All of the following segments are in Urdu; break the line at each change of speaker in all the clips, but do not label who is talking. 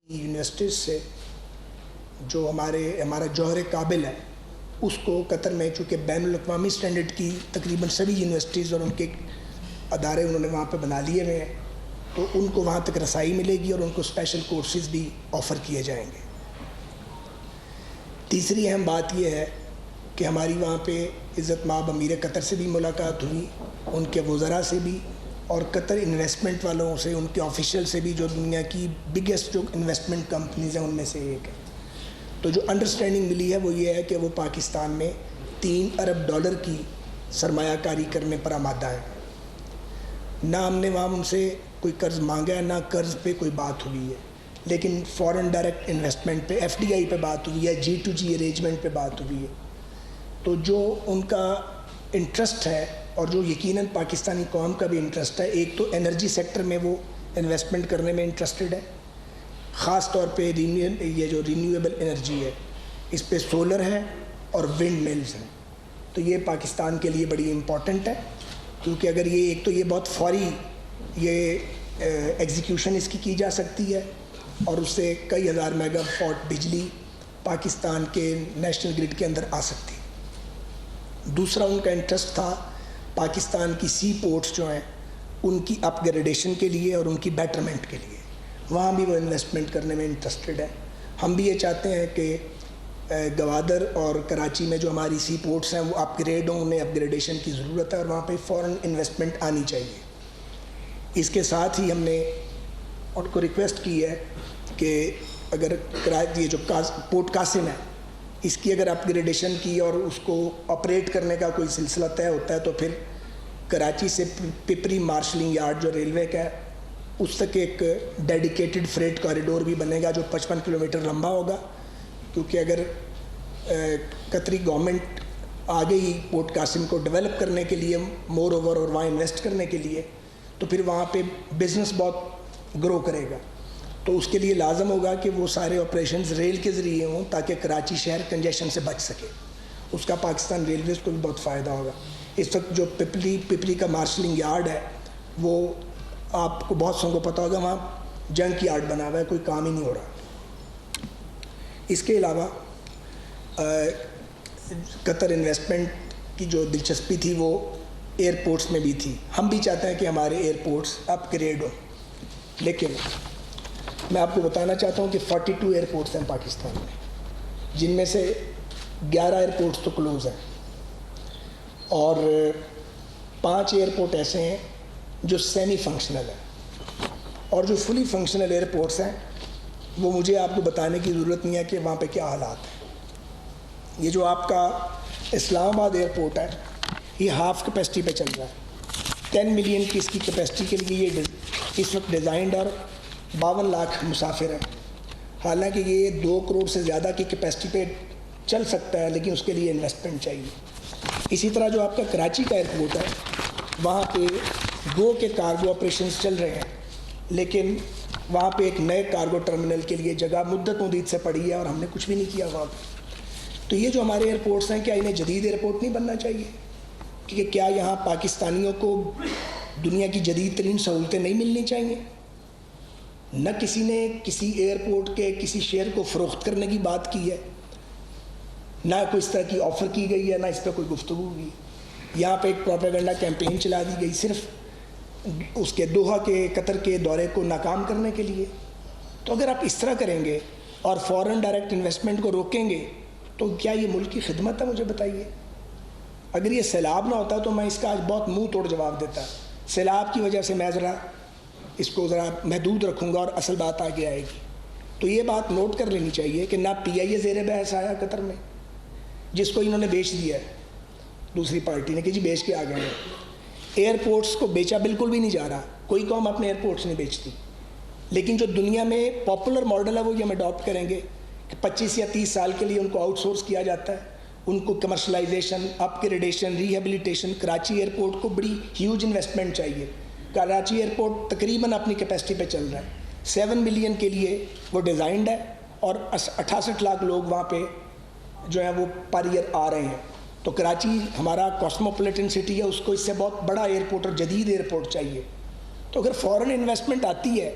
یونیورسٹیز سے جو ہمارا جوہر قابل ہے اس کو قطر میں چونکہ بین الاقوامی سٹینڈرڈ کی تقریباً سبھی یونیورسٹیز اور ان کے ادارے انہوں نے وہاں پہ بنا لیے ہوئے ہیں، تو ان کو وہاں تک رسائی ملے گی اور ان کو اسپیشل کورسز بھی آفر کیے جائیں گے۔ تیسری اہم بات یہ ہے کہ ہماری وہاں پہ عزت مآب امیر قطر سے بھی ملاقات ہوئی، ان کے وزراء سے بھی، اور قطر انویسٹمنٹ والوں سے، ان کے آفیشیل سے بھی، جو دنیا کی بگیسٹ جو انویسٹمنٹ کمپنیز ہیں ان میں سے ایک ہے۔ تو جو انڈرسٹینڈنگ ملی ہے وہ یہ ہے کہ وہ پاکستان میں $3 ارب کی سرمایہ کاری کرنے پر آمادہ ہے۔ نہ ہم نے وہاں ان سے کوئی قرض مانگا ہے، نہ قرض پہ کوئی بات ہوئی ہے، لیکن فورن ڈائریکٹ انویسٹمنٹ پہ، FDI پہ بات ہوئی ہے، G2G ارینجمنٹ پہ بات ہوئی ہے۔ تو جو ان کا انٹرسٹ ہے اور جو یقیناً پاکستانی قوم کا بھی انٹرسٹ ہے، ایک تو انرجی سیکٹر میں وہ انویسٹمنٹ کرنے میں انٹرسٹڈ ہے، خاص طور پہ یہ جو رینیویبل انرجی ہے اس پہ سولر ہے اور ونڈ ملز ہیں۔ تو یہ پاکستان کے لیے بڑی امپورٹنٹ ہے، کیونکہ اگر یہ ایک تو یہ بہت فوری یہ ایگزیکیوشن اس کی جا سکتی ہے اور اس سے کئی ہزار میگا واٹ بجلی پاکستان کے نیشنل گرڈ کے اندر آ سکتی ہے۔ دوسرا ان کا انٹرسٹ تھا پاکستان کی سی پورٹس جو ہیں ان کی اپ گریڈیشن کے لیے اور ان کی بیٹرمنٹ کے لیے، وہاں بھی وہ انویسٹمنٹ کرنے میں انٹرسٹڈ ہے۔ ہم بھی یہ چاہتے ہیں کہ گوادر اور کراچی میں جو ہماری سی پورٹس ہیں وہ اپ گریڈ ہوں، انہیں اپ گریڈیشن کی ضرورت ہے اور وہاں پہ فورن انویسٹمنٹ آنی چاہیے۔ اس کے ساتھ ہی ہم نے ان کو ریکویسٹ کی ہے کہ اگر یہ جو پورٹ قاسم ہے اس کی اگر اپ گریڈیشن کی اور اس کو آپریٹ کرنے کا کوئی سلسلہ طے ہوتا ہے تو پھر کراچی سے پپری مارشلنگ یارڈ جو ریلوے کا ہے اس تک ایک ڈیڈیکیٹڈ فریٹ کوریڈور بھی بنے گا جو 55 کلومیٹر لمبا ہوگا، کیونکہ اگر قطری گورنمنٹ آگے ہی پورٹ قاسم کو ڈیولپ کرنے کے لیے مور اوور اور وہاں انویسٹ کرنے کے لیے تو پھر وہاں پہ بزنس بہت گرو کرے گا، تو اس کے لیے لازم ہوگا کہ وہ سارے آپریشنز ریل کے ذریعے ہوں تاکہ کراچی شہر کنجیشن سے بچ سکے۔ اس کا پاکستان ریلویز کو بھی بہت فائدہ ہوگا۔ اس وقت جو پپری کا مارشلنگ یارڈ ہے وہ آپ کو بہت سو کو پتہ ہوگا وہاں جنک یارڈ بنا ہوا ہے، کوئی کام ہی نہیں ہو رہا۔ اس کے علاوہ قطر انویسٹمنٹ کی جو دلچسپی تھی وہ ایئرپورٹس میں بھی تھی۔ ہم بھی چاہتے ہیں کہ ہمارے ایئرپورٹس اپ گریڈ ہوں، لیکن میں آپ کو بتانا چاہتا ہوں کہ 42 ایئرپورٹس ہیں پاکستان میں، جن میں سے 11 ایئرپورٹس تو کلوز ہیں اور 5 ایئرپورٹ ایسے ہیں جو سیمی فنکشنل ہیں، اور جو فلی فنکشنل ایئرپورٹس ہیں وہ مجھے آپ کو بتانے کی ضرورت نہیں ہے کہ وہاں پہ کیا حالات ہیں۔ یہ جو آپ کا اسلام آباد ایئرپورٹ ہے یہ ہاف کیپیسٹی پہ چل رہا ہے، 10 ملین کی اس کی کیپیسٹی کے لیے یہ اس وقت ڈیزائنڈ اور 52 لاکھ مسافر ہیں، حالانکہ یہ 2 کروڑ سے زیادہ کی کیپیسٹی پہ چل سکتا ہے لیکن اس کے لیے انویسٹمنٹ چاہیے۔ اسی طرح جو آپ کا کراچی کا ایئرپورٹ ہے وہاں پہ گو کے کارگو آپریشنز چل رہے ہیں، لیکن وہاں پہ ایک نئے کارگو ٹرمینل کے لیے جگہ مدت مدید سے پڑی ہے اور ہم نے کچھ بھی نہیں کیا وہاں پہ۔ تو یہ جو ہمارے ایئرپورٹس ہیں کیا انہیں جدید ایئرپورٹ نہیں بننا چاہیے؟ کیونکہ کیا یہاں پاکستانیوں کو دنیا کی جدید ترین سہولتیں نہیں ملنی چاہیے؟ نہ کسی نے کسی ایئرپورٹ کے کسی شیئر کو فروخت کرنے کی بات کی ہے، نہ کوئی اس طرح کی آفر کی گئی ہے، نہ اس پہ کوئی گفتگو ہوئی۔ یہاں پہ ایک پروپیگنڈا کیمپین چلا دی گئی صرف اس کے دوحہ کے قطر کے دورے کو ناکام کرنے کے لیے۔ تو اگر آپ اس طرح کریں گے اور فورن ڈائریکٹ انویسٹمنٹ کو روکیں گے تو کیا یہ ملک کی خدمت ہے؟ مجھے بتائیے۔ اگر یہ سیلاب نہ ہوتا تو میں اس کا آج بہت منہ توڑ جواب دیتا۔ سیلاب کی وجہ سے میں اس کو ذرا محدود رکھوں گا اور اصل بات آگے آئے گی۔ تو یہ بات نوٹ کر لینی چاہیے کہ نہ PIA زیر بحث آیا قطر میں، جس کو انہوں نے بیچ دیا ہے دوسری پارٹی نے کہ جی بیچ کے آ گئے ہیں۔ ایئرپورٹس کو بیچا بالکل بھی نہیں جا رہا، کوئی قوم اپنے ایئرپورٹس نہیں بیچتی، لیکن جو دنیا میں پاپولر ماڈل ہے وہ یہ ہم اڈاپٹ کریں گے کہ 25 یا 30 سال کے لیے ان کو آؤٹ سورس کیا جاتا ہے، ان کو کمرشلائزیشن، اپ گریڈیشن، ریہیبلیٹیشن۔ کراچی ایئرپورٹ کو بڑی ہیوج انویسٹمنٹ چاہیے۔ کراچی ایئرپورٹ تقریباً اپنی کیپیسٹی پہ چل رہا ہے، 7 ملین کے لیے وہ ڈیزائنڈ ہے اور 68 لاکھ لوگ وہاں پہ جو ہیں وہ پر ایئر آ رہے ہیں۔ تو کراچی ہمارا کاسموپولیٹن سٹی ہے، اس کو اس سے بہت بڑا ایئرپورٹ اور جدید ایئرپورٹ چاہیے۔ تو اگر فورن انویسٹمنٹ آتی ہے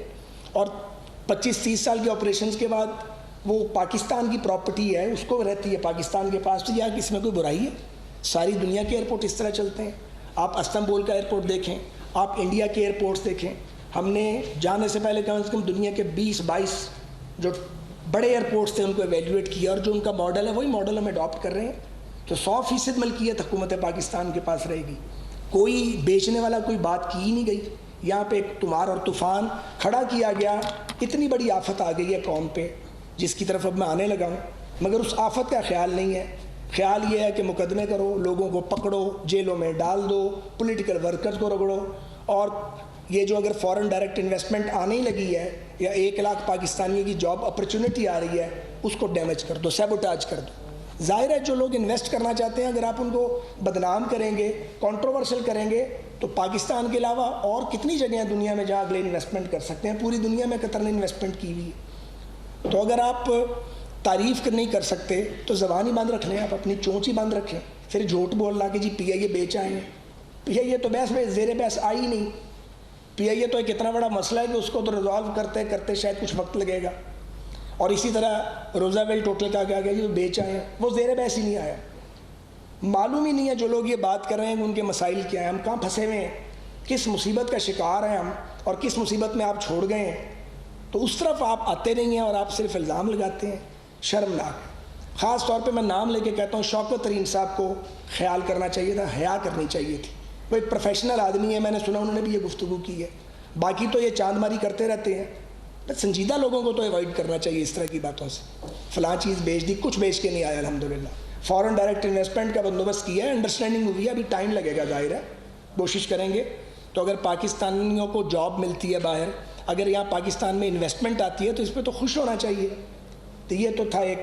اور 25-30 سال کے آپریشنز کے بعد وہ پاکستان کی پراپرٹی ہے، اس کو رہتی ہے پاکستان کے پاس، تو یار اس میں کوئی برائی ہے؟ ساری دنیا کے ایئرپورٹ اس طرح چلتے ہیں. آپ استنبول کا ایئرپورٹ دیکھیں، آپ انڈیا کے ایئرپورٹس دیکھیں. ہم نے جانے سے پہلے کم از کم دنیا کے 20-22 جو بڑے ایئرپورٹس تھے ان کو ایویلیویٹ کیا، اور جو ان کا ماڈل ہے وہی ماڈل ہم اڈاپٹ کر رہے ہیں. تو 100% ملکیت حکومت پاکستان کے پاس رہے گی. کوئی بیچنے والا کوئی بات کی ہی نہیں گئی. یہاں پہ ایک تمار اور طوفان کھڑا کیا گیا. اتنی بڑی آفت آ گئی ہے قوم پہ جس کی طرف اب میں آنے لگا ہوں، مگر اس آفت کا خیال نہیں ہے. خیال یہ ہے کہ مقدمے کرو، لوگوں کو پکڑو، جیلوں میں ڈال دو، پولیٹیکل ورکرز کو رگڑو، اور یہ جو اگر فورن ڈائریکٹ انویسٹمنٹ آنے ہی لگی ہے یا 1 لاکھ پاکستانیوں کی جاب اپرچونٹی آ رہی ہے، اس کو ڈیمیج کر دو، سیبوٹاج کر دو. ظاہر ہے جو لوگ انویسٹ کرنا چاہتے ہیں اگر آپ ان کو بدنام کریں گے، کنٹروورشل کریں گے، تو پاکستان کے علاوہ اور کتنی جگہیں دنیا میں جہاں اگلے انویسٹمنٹ کر سکتے ہیں. پوری دنیا میں قطر نے انویسٹمنٹ کی ہوئی ہے. تو اگر آپ تعریف نہیں کر سکتے تو زبان ہی بند رکھ لیں، آپ اپنی چونچ ہی بند رکھیں. پھر جھوٹ بولنا کہ جی پی آئی اے بیچ آئے ہیں. پی آئی اے تو بحث میں زیر بحث آئی ہی نہیں. پی آئی اے تو ایک اتنا بڑا مسئلہ ہے کہ اس کو تو ریزالو کرتے کرتے شاید کچھ وقت لگے گا. اور اسی طرح روزاویلٹ ہوٹل کا کیا گیا جی وہ بیچ آئے ہیں، وہ زیر بحث ہی نہیں آیا. معلوم ہی نہیں ہے جو لوگ یہ بات کر رہے ہیں کہ ان کے مسائل کیا ہیں، ہم کہاں پھنسے ہوئے ہیں، کس مصیبت کا شکار ہیں ہم، اور کس مصیبت میں آپ چھوڑ گئے ہیں. تو اس طرف آپ آتے نہیں ہیں اور آپ صرف الزام لگاتے ہیں. شرمناک. خاص طور پہ میں نام لے کے کہتا ہوں شوکت ترین صاحب کو خیال کرنا چاہیے تھا، حیا کرنی چاہیے تھی. وہ ایک پروفیشنل آدمی ہے، میں نے سنا انہوں نے بھی یہ گفتگو کی ہے. باقی تو یہ چاند ماری کرتے رہتے ہیں. سنجیدہ لوگوں کو تو اوائڈ کرنا چاہیے اس طرح کی باتوں سے. فلاں چیز بیچ دی، کچھ بیچ کے نہیں آیا الحمدللہ. فورن ڈائریکٹ انویسٹمنٹ کا بندوبست کیا ہے، انڈرسٹینڈنگ ہوئی ہے، ابھی ٹائم لگے گا، ظاہر ہے کوشش کریں گے. تو اگر پاکستانیوں کو جاب ملتی ہے باہر، اگر یہاں پاکستان میں انویسٹمنٹ آتی ہے تو اس پہ تو خوش ہونا چاہیے. تو یہ تو تھا ایک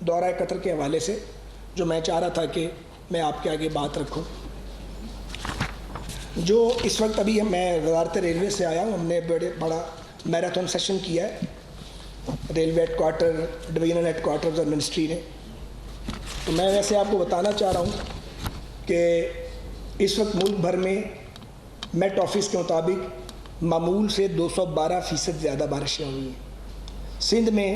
دورہ قطر کے حوالے سے جو میں چاہ رہا تھا کہ میں آپ کے آگے بات رکھوں. جو اس وقت ابھی میں وزارت ریلوے سے آیا ہوں، ہم نے بڑا میراتھن سیشن کیا ہے railway head quarter, divisional head quarters اور منسٹری نے. تو میں ویسے آپ کو بتانا چاہ رہا ہوں کہ اس وقت ملک بھر میں میٹ آفس کے مطابق معمول سے 212% زیادہ بارشیں ہوئی ہیں. سندھ میں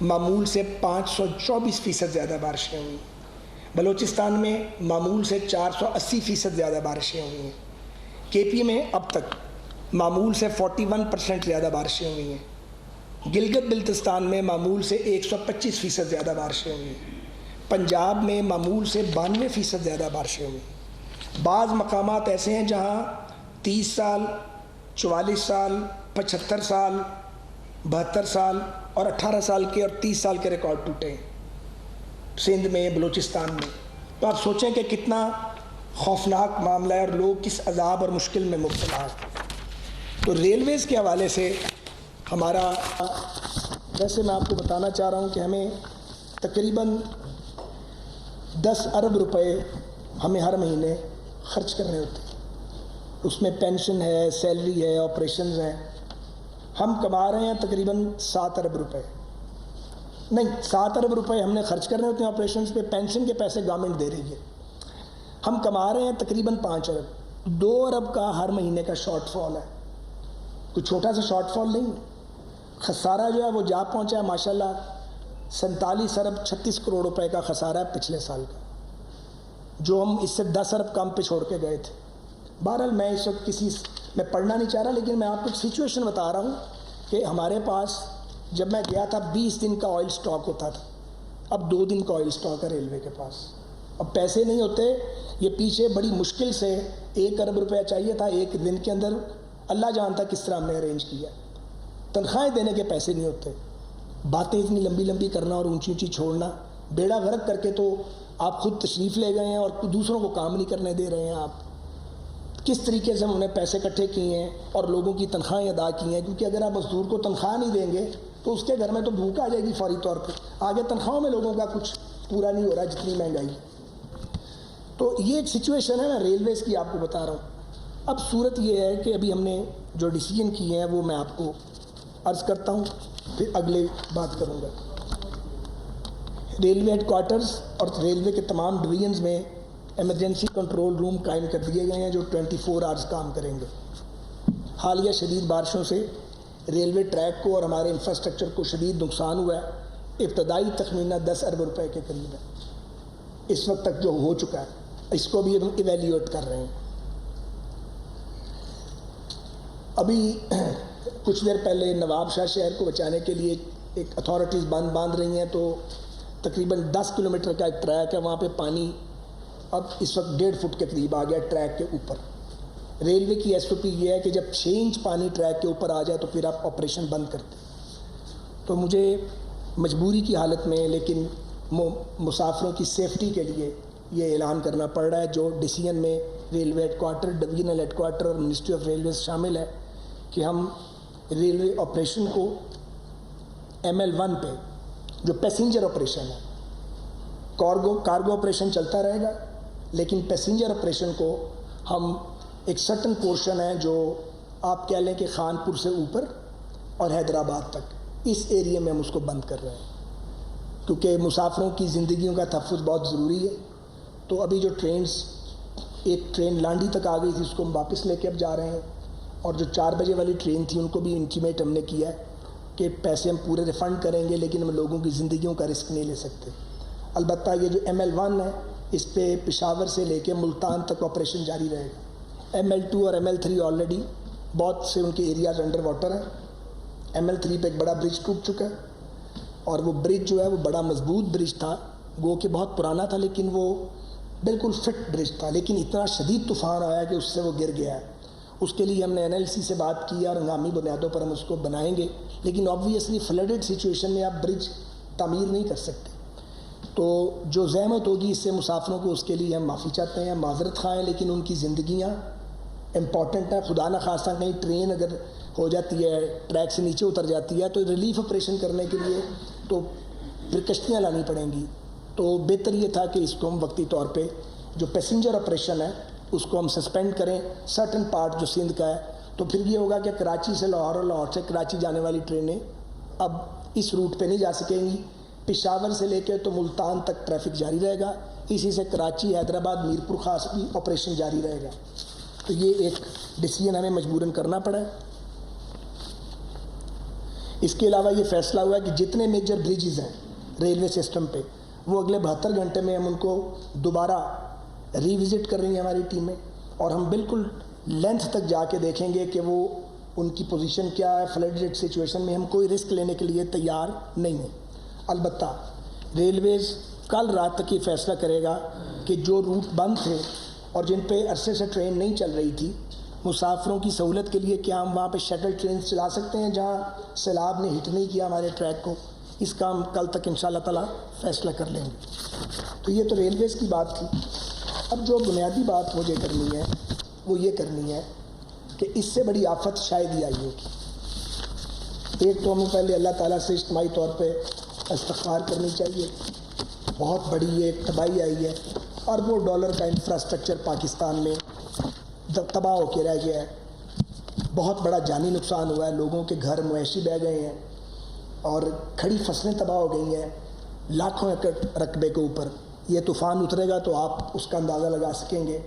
معمول سے 524% زیادہ بارشیں ہوئی ہیں. بلوچستان میں معمول سے 480% زیادہ بارشیں ہوئی ہیں. کے پی میں اب تک معمول سے 41% زیادہ بارشیں ہوئی ہیں. گلگت بلتستان میں معمول سے 125% زیادہ بارشیں ہوئی ہیں. پنجاب میں معمول سے 92% زیادہ بارشیں ہوئی ہیں. بعض مقامات ایسے ہیں جہاں 30 سال، 44 سال، 75 سال، 72 سال اور 18 سال کے اور 30 سال کے ریکارڈ ٹوٹے ہیں سندھ میں، بلوچستان میں. تو آپ سوچیں کہ کتنا خوفناک معاملہ ہے اور لوگ کس عذاب اور مشکل میں مبتلا ہیں. تو ریلویز کے حوالے سے ہمارا، ویسے میں آپ کو بتانا چاہ رہا ہوں کہ ہمیں تقریباً 10 ارب روپے ہمیں ہر مہینے خرچ کرنے ہوتے ہیں. اس میں پینشن ہے، سیلری ہے، آپریشنز ہیں. ہم کما رہے ہیں تقریباً 7 ارب روپے، نہیں 7 ارب روپے ہم نے خرچ کرنے ہوتے ہیں آپریشنز پہ. پینشن کے پیسے گورنمنٹ دے رہی ہے. ہم کما رہے ہیں تقریباً 5 ارب. 2 ارب کا ہر مہینے کا شارٹ فال ہے. کوئی چھوٹا سا شارٹ فال نہیں. خسارہ جو ہے وہ جا پہنچا ہے ماشاءاللہ 47 ارب 36 کروڑ روپے کا خسارہ ہے پچھلے سال کا، جو ہم اس سے 10 ارب کم پہ چھوڑ کے گئے تھے. بہرحال میں اس وقت میں پڑھنا نہیں چاہ رہا، لیکن میں آپ کو سچویشن بتا رہا ہوں کہ ہمارے پاس جب میں گیا تھا 20 دن کا آئل سٹاک ہوتا تھا، اب 2 دن کا آئل سٹاک ہے ریلوے کے پاس. اب پیسے نہیں ہوتے. یہ پیچھے بڑی مشکل سے 1 ارب روپیہ چاہیے تھا ایک دن کے اندر، اللہ جانتا کس طرح ہم نے ارینج کیا. تنخواہیں دینے کے پیسے نہیں ہوتے. باتیں اتنی لمبی لمبی کرنا اور اونچی اونچی چھوڑنا، بیڑا غرق کر کے تو آپ خود تشریف لے گئے ہیں اور دوسروں کو کام نہیں کرنے دے رہے ہیں. آپ کس طریقے سے ہم نے پیسے اکٹھے کیے ہیں اور لوگوں کی تنخواہیں ادا کی ہیں، کیونکہ اگر آپ مزدور کو تنخواہ نہیں دیں گے تو اس کے گھر میں تو بھوک آ جائے گی فوری طور پہ. آگے تنخواہوں میں لوگوں کا کچھ پورا نہیں ہو رہا جتنی مہنگائی. تو یہ ایک سچویشن ہے، میں ریلویز کی آپ کو بتا رہا ہوں. اب صورت یہ ہے کہ ابھی ہم نے جو ڈیسیجن کیے ہیں وہ میں آپ کو عرض کرتا ہوں، پھر اگلے بات کروں گا. ریلوے ہیڈ کوارٹرز اور ریلوے کے تمام ڈویژنز میں ایمرجنسی کنٹرول روم قائم کر دیے گئے ہیں جو 24 آورز کام کریں گے. حالیہ شدید بارشوں سے ریلوے ٹریک کو اور ہمارے انفراسٹرکچر کو شدید نقصان ہوا ہے، ابتدائی تخمینہ 10 ارب روپے کے قریب ہے اس وقت تک جو ہو چکا ہے، اس کو بھی ہم ایویلیویٹ کر رہے ہیں۔ ابھی کچھ دیر پہلے نواب شاہ شہر کو بچانے کے لیے ایک اتھارٹیز باندھ رہی ہیں، تو تقریباً 10 کلومیٹر کا ایک ٹریک ہے، وہاں پہ پانی اب اس وقت 1.5 فٹ کے قریب آ گیا ٹریک کے اوپر۔ ریلوے کی ایس او پی یہ ہے کہ جب 6 انچ پانی ٹریک کے اوپر آ جائے تو پھر آپ آپریشن بند کرتے۔ تو مجھے مجبوری کی حالت میں لیکن مسافروں کی سیفٹی کے لیے یہ اعلان کرنا پڑ رہا ہے، جو ڈیسیژن میں railway head quarter, divisional headquarter اور منسٹری آف ریلویز شامل ہے کہ ہم ریلوے آپریشن کو ML1 پہ جو پیسنجر آپریشن ہے، کارگو آپریشن چلتا رہے گا، لیکن پیسنجر آپریشن کو ہم ایک سرٹن پورشن ہے جو آپ کہہ لیں کہ خانپور سے اوپر اور حیدرآباد تک، اس ایریے میں ہم اس کو بند کر رہے ہیں، کیونکہ مسافروں کی زندگیوں کا تحفظ بہت ضروری ہے۔ تو ابھی جو ایک ٹرین لانڈی تک آ گئی تھی، اس کو ہم واپس لے کے اب جا رہے ہیں، اور جو 4 بجے والی ٹرین تھی ان کو بھی انٹیمیٹ ہم نے کیا ہے کہ پیسے ہم پورے ریفنڈ کریں گے، لیکن ہم لوگوں کی زندگیوں کا رسک نہیں لے سکتے۔ البتہ یہ جو ML1 ہے، اس پہ پشاور سے لے کے ملتان تک آپریشن جاری رہے گا۔ ML2 اور ML3 آلریڈی بہت سے ان کے ایریاز انڈر واٹر ہیں۔ ML3 پہ ایک بڑا برج ٹوٹ چکا ہے، اور وہ برج جو ہے وہ بڑا مضبوط برج تھا، گو کہ بہت پرانا تھا، لیکن وہ بالکل فٹ برج تھا، لیکن اتنا شدید طوفان آیا کہ اس سے وہ گر گیا ہے۔ اس کے لیے ہم نے NLC سے بات کی اور ہنگامی بنیادوں پر ہم اس کو بنائیں گے، لیکن آبویسلی فلڈڈ سچویشن میں آپ برج تعمیر نہیں کر سکتے۔ تو جو زحمت ہوگی اس سے مسافروں کو، اس کے لیے ہم معافی چاہتے ہیں، معذرت خواہ ہیں، لیکن ان کی زندگیاں امپورٹنٹ ہیں۔ خدا نخواستہ کہیں ٹرین اگر ہو جاتی ہے، ٹریک سے نیچے اتر جاتی ہے، تو ریلیف آپریشن کرنے کے لیے تو پھر کشتیاں لانی پڑیں گی۔ تو بہتر یہ تھا کہ اس کو ہم وقتی طور پہ جو پیسنجر آپریشن ہے اس کو ہم سسپینڈ کریں، سرٹن پارٹ جو سندھ کا ہے۔ تو پھر یہ ہوگا کہ کراچی سے لاہور اور لاہور سے کراچی جانے والی ٹرینیں اب اس روٹ پہ نہیں جا سکیں گی۔ پشاور سے لے کے تو ملتان تک ٹریفک جاری رہے گا، اسی سے کراچی، حیدرآباد، میرپور خاص بھی آپریشن جاری رہے گا۔ تو یہ ایک ڈیسیژن ہمیں مجبوراً کرنا پڑا ہے۔ اس کے علاوہ یہ فیصلہ ہوا ہے کہ جتنے میجر بریجز ہیں ریلوے سسٹم پہ، وہ اگلے 72 گھنٹے میں ہم ان کو دوبارہ ریوزٹ کر رہی ہیں ہماری ٹیمیں، اور ہم بالکل لینتھ تک جا کے دیکھیں گے کہ وہ ان کی پوزیشن کیا ہے۔ فلڈڈ سچویشن میں ہم کوئی رسک لینے کے لیے تیار نہیں ہیں۔ البتہ ریلویز کل رات تک یہ فیصلہ کرے گا کہ جو روٹ بند تھے اور جن پہ عرصے سے ٹرین نہیں چل رہی تھی، مسافروں کی سہولت کے لیے کیا ہم وہاں پہ شٹل ٹرین چلا سکتے ہیں جہاں سیلاب نے ہٹ نہیں کیا ہمارے ٹریک کو۔ اس کا ہم کل تک انشاءاللہ تعالیٰ فیصلہ کر لیں گے۔ تو یہ تو ریلویز کی بات تھی۔ اب جو بنیادی بات مجھے کرنی ہے وہ یہ کرنی ہے کہ اس سے بڑی آفت شاید ہی آئی ہوگی۔ ایک تو ہمیں پہلے اللہ تعالیٰ سے اجتماعی طور پہ استغفار کرنی چاہیے، بہت بڑی ایک تباہی آئی ہے، اربوں ڈالر کا انفراسٹرکچر پاکستان میں تباہ ہو کے رہ گیا ہے، بہت بڑا جانی نقصان ہوا ہے، لوگوں کے گھر مویشی بہہ گئے ہیں اور کھڑی فصلیں تباہ ہو گئی ہیں لاکھوں ایکڑ رقبے کے اوپر۔ یہ طوفان اترے گا تو آپ اس کا اندازہ لگا سکیں گے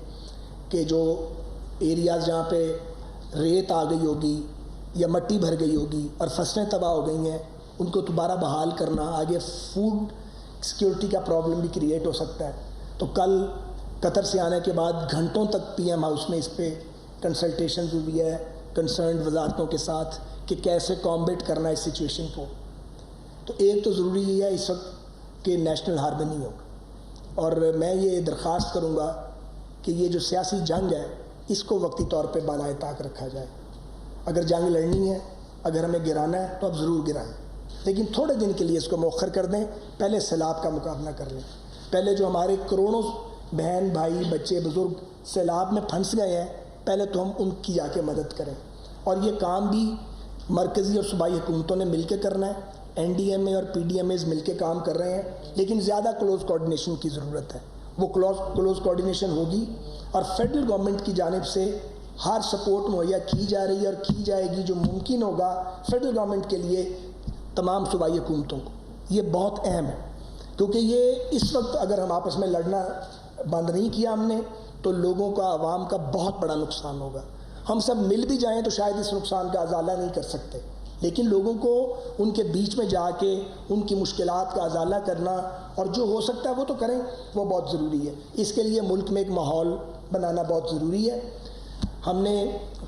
کہ جو ایریاز جہاں پہ ریت آ گئی ہوگی یا مٹی بھر گئی ہوگی اور فصلیں تباہ ہو گئی ہیں، ان کو دوبارہ بحال کرنا، آگے فوڈ سیکیورٹی کا پرابلم بھی کریٹ ہو سکتا ہے۔ تو کل قطر سے آنے کے بعد گھنٹوں تک PM ہاؤس میں اس پہ کنسلٹیشن ہوئی ہے کنسرنڈ وزارتوں کے ساتھ کہ کیسے کامبیٹ کرنا ہے اس سچویشن کو۔ تو ایک تو ضروری یہ ہے اس وقت کہ نیشنل ہارمنی ہو، اور میں یہ درخواست کروں گا کہ یہ جو سیاسی جنگ ہے اس کو وقتی طور پہ بالائے طاق رکھا جائے۔ اگر جنگ لڑنی ہے، اگر ہمیں گرانا ہے تو اب ضرور گرائیں، لیکن تھوڑے دن کے لیے اس کو مؤخر کر دیں، پہلے سیلاب کا مقابلہ کر لیں۔ پہلے جو ہمارے کروڑوں بہن بھائی بچے بزرگ سیلاب میں پھنس گئے ہیں، پہلے تو ہم ان کی جا کے مدد کریں، اور یہ کام بھی مرکزی اور صوبائی حکومتوں نے مل کے کرنا ہے۔ NDMA اور PDMAs مل کے کام کر رہے ہیں، لیکن زیادہ کلوز کوآرڈینیشن کی ضرورت ہے۔ وہ کلوز کوآرڈینیشن ہوگی، اور فیڈرل گورنمنٹ کی جانب سے ہر سپورٹ مہیا کی جا رہی ہے اور کی جائے گی جو ممکن ہوگا فیڈرل گورنمنٹ کے لیے تمام صوبائی حکومتوں کو۔ یہ بہت اہم ہے، کیونکہ یہ اس وقت اگر ہم آپس میں لڑنا بند نہیں کیا ہم نے تو لوگوں کا، عوام کا بہت بڑا نقصان ہوگا۔ ہم سب مل بھی جائیں تو شاید اس نقصان کا ازالہ نہیں کر سکتے، لیکن لوگوں کو ان کے بیچ میں جا کے ان کی مشکلات کا ازالہ کرنا اور جو ہو سکتا ہے وہ تو کریں، وہ بہت ضروری ہے. اس کے لیے ملک میں ایک ماحول بنانا بہت ضروری ہے. ہم نے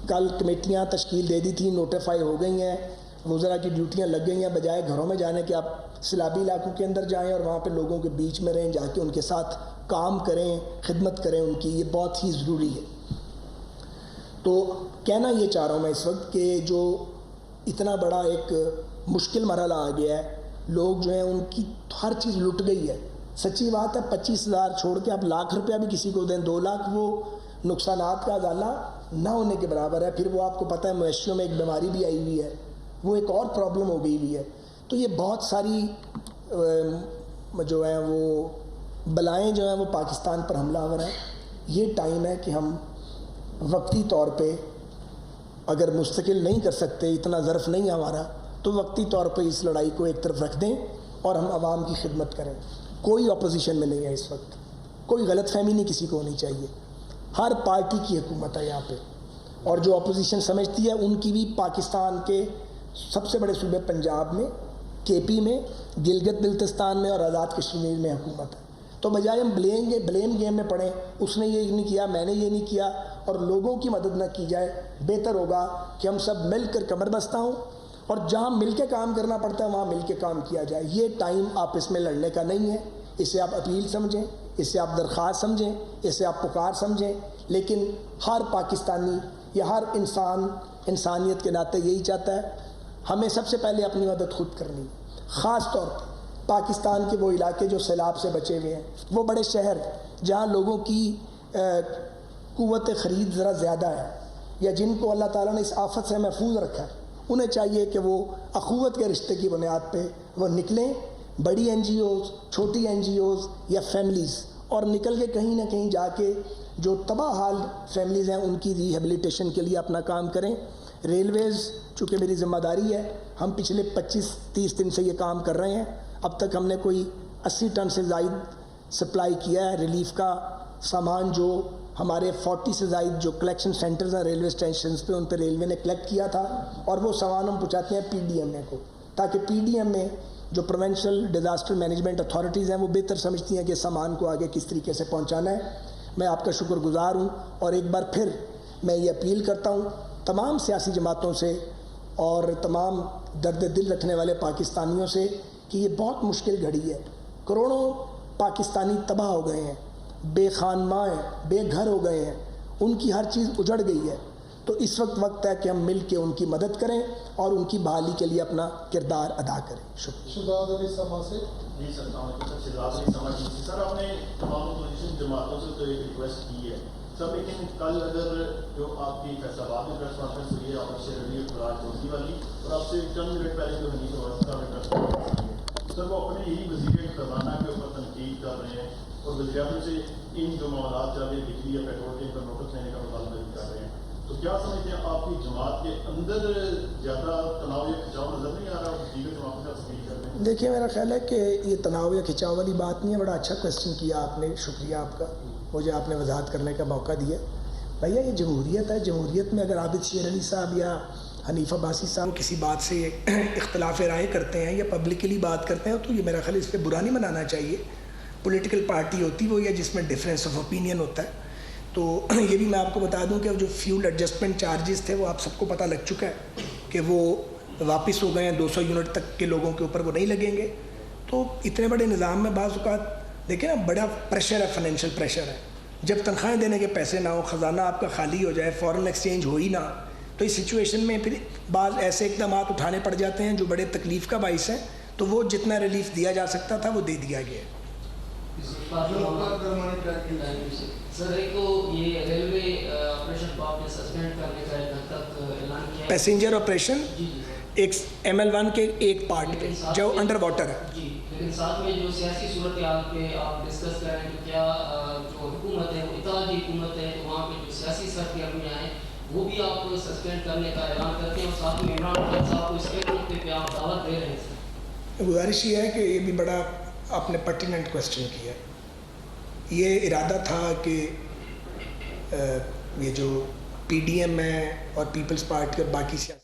کل کمیٹیاں تشکیل دے دی تھیں، نوٹیفائی ہو گئی ہیں، وزراء کی ڈیوٹیاں لگ گئی ہیں. بجائے گھروں میں جانے کے آپ سیلابی علاقوں کے اندر جائیں اور وہاں پہ لوگوں کے بیچ میں رہیں، جا کے ان کے ساتھ کام کریں، خدمت کریں ان کی. یہ بہت ہی ضروری ہے. تو کہنا یہ چاہ رہا ہوں میں اس وقت کہ جو اتنا بڑا ایک مشکل مرحلہ آ گیا ہے، لوگ جو ہیں ان کی ہر چیز لٹ گئی ہے. سچی بات ہے، 25,000 چھوڑ کے آپ لاکھ روپیہ بھی کسی کو دیں، 2 لاکھ، وہ نقصانات کا ازالہ نہ ہونے کے برابر ہے. پھر وہ آپ کو پتہ ہے مویشیوں میں ایک بیماری بھی آئی ہوئی ہے، وہ ایک اور پرابلم ہو گئی ہوئی ہے. تو یہ بہت ساری جو ہیں وہ بلائیں جو ہیں وہ پاکستان پر حملہ آور ہیں. یہ ٹائم ہے کہ ہم وقتی طور پہ اگر مستقل نہیں کر سکتے، اتنا ظرف نہیں ہمارا، تو وقتی طور پہ اس لڑائی کو ایک طرف رکھ دیں اور ہم عوام کی خدمت کریں. کوئی اپوزیشن میں نہیں ہے اس وقت، کوئی غلط فہمی نہیں کسی کو ہونی چاہیے. ہر پارٹی کی حکومت ہے یہاں پہ، اور جو اپوزیشن سمجھتی ہے ان کی بھی پاکستان کے سب سے بڑے صوبے پنجاب میں، کے پی میں، گلگت بلتستان میں اور آزاد کشمیر میں حکومت ہے. تو بجائے ہم بلیم گیم میں پڑیں، اس نے یہ نہیں کیا، میں نے یہ نہیں کیا، اور لوگوں کی مدد نہ کی جائے، بہتر ہوگا کہ ہم سب مل کر کمر بستہ ہوں اور جہاں مل کے کام کرنا پڑتا ہے وہاں مل کے کام کیا جائے. یہ ٹائم آپس میں لڑنے کا نہیں ہے. اسے آپ اپیل سمجھیں، اسے آپ درخواست سمجھیں، اسے آپ پکار سمجھیں. لیکن ہر پاکستانی یا ہر انسان انسانیت کے ناطے یہی چاہتا ہے، ہمیں سب سے پہلے اپنی مدد خود کرنی. خاص طور پر پاکستان کے وہ علاقے جو سیلاب سے بچے ہوئے ہیں، وہ بڑے شہر جہاں لوگوں کی قوت خرید ذرا زیادہ ہے، یا جن کو اللہ تعالیٰ نے اس آفت سے محفوظ رکھا ہے، انہیں چاہیے کہ وہ اخوت کے رشتے کی بنیاد پہ وہ نکلیں. بڑی این جی اوز، چھوٹی این جی اوز یا فیملیز، اور نکل کے کہیں نہ کہیں جا کے جو تباہ حال فیملیز ہیں ان کی ریہیبلیٹیشن کے لیے اپنا کام کریں. ریلویز چونکہ میری ذمہ داری ہے، ہم پچھلے 25-30 دن سے یہ کام کر رہے ہیں. اب تک ہم نے کوئی 80 ٹن سے زائد سپلائی کیا ہے ریلیف کا سامان، جو ہمارے 40 سے زائد جو کلیکشن سینٹرز ہیں ریلوے اسٹیشنز پہ، ان پہ ریلوے نے کلیکٹ کیا تھا. اور وہ سامان ہم پہنچاتے ہیں PDM کو، تاکہ PDM میں جو پروونشل ڈیزاسٹر مینجمنٹ اتھارٹیز ہیں وہ بہتر سمجھتی ہیں کہ سامان کو آگے کس طریقے سے پہنچانا ہے. میں آپ کا شکر گزار ہوں، اور ایک بار پھر میں یہ اپیل کرتا ہوں تمام سیاسی جماعتوں سے اور تمام درد دل رکھنے والے پاکستانیوں سے کہ یہ بہت مشکل گھڑی ہے. کروڑوں پاکستانی تباہ ہو گئے ہیں، بے خانماں ہیں، بے گھر ہو گئے ہیں، ان کی ہر چیز اجڑ گئی ہے. تو اس وقت ہے کہ ہم مل کے ان کی مدد کریں اور ان کی بحالی کے لیے اپنا کردار ادا کریں. شکریہ.
شہزاد علی سما سے.
جی سر، شہزاد علی سما جی. سر آپ نے تمام اپوزیشن جماعتوں سے تو ایک ریکویسٹ کی ہے سر، لیکن کل اگر جو آپ کی فیصلہ آباد میں پریس کانفرنس ہوئی ہے آپ سے ربیع فراج چودھری والی، اور آپ سے چند منٹ پہلے جو حنیف اویسی صاحب نے پریس کانفرنس کی ہے سر، وہ اپنے ہی وزیر خزانہ کے اوپر تنقید کر رہے ہیں اور وزیر اعظم سے ان جو معاملات چل رہے بجلی یا پیٹرول کے اوپر نوٹس لینے کا مطالبہ بھی کر رہے ہیں. تو کیا سمجھتے ہیں آپ کی جماعت کے اندر زیادہ تناؤ یا کھچاؤ نظر نہیں آ رہا دیگر جماعتوں سے اپیل کر رہے ہیں؟
دیکھیے میرا خیال ہے کہ یہ تناؤ یا کھچاؤ والی بات نہیں ہے. بڑا اچھا کویسچن کیا آپ نے، شکریہ آپ کا، مجھے آپ نے وضاحت کرنے کا موقع دیا. بھیا یہ جمہوریت ہے، جمہوریت میں اگر عابد شیر علی صاحب یا حنیف عباسی صاحب کسی بات سے اختلاف رائے کرتے ہیں یا پبلکلی بات کرتے ہیں تو یہ میرا خیال اس پہ برا نہیں منانا چاہیے. پولیٹیکل پارٹی ہوتی وہ ہے جس میں ڈفرینس آف اوپینین ہوتا ہے. تو یہ بھی میں آپ کو بتا دوں کہ جو فیول ایڈجسٹمنٹ چارجز تھے وہ آپ سب کو پتہ لگ چکا ہے کہ وہ واپس ہو گئے ہیں. 200 یونٹ تک کے لوگوں کے اوپر وہ نہیں لگیں گے. تو اتنے بڑے نظام میں بعض اوقات دیکھیں نا بڑا پریشر ہے، فائنینشیل پریشر ہے. جب تنخواہیں دینے کے پیسے نہ ہو، خزانہ آپ کا خالی ہو جائے، فارن ایکسچینج ہو ہی نہ، تو اس سچویشن میں پھر بعض ایسے اقدامات اٹھانے پڑ جاتے ہیں جو بڑے تکلیف کا باعث ہیں. تو وہ جتنا ریلیف دیا جا سکتا تھا وہ دے دیا گیا.
سر ایک تو یہ ریلوے آپریشن کو آپ نے سسپینڈ کرنے کا ایک حد تک اعلان کیا ہے،
پیسنجر آپریشن ایک ML1 کے ایک پارٹ پہ جو انڈر واٹر ہے.
جی، لیکن ساتھ میں جو سیاسی صورتحال پہ آپ ڈسکس کر رہے ہیں کہ کیا جو حکومت ہے وہ اتحادی حکومت ہے، تو وہاں پہ جو سیاسی سرگرمیاں ہیں وہ بھی آپ سسپینڈ کرنے کا اعلان کرتے ہیں، اور ساتھ میں عمران خان صاحب کو اس کے پہ آپ دعوت دے رہے ہیں.
گزارش یہ ہے کہ یہ بھی بڑا آپ نے پرٹیننٹ کویسچن کیا. یہ ارادہ تھا کہ یہ جو PDM ہے اور پیپلز پارٹی اور باقی سیاسی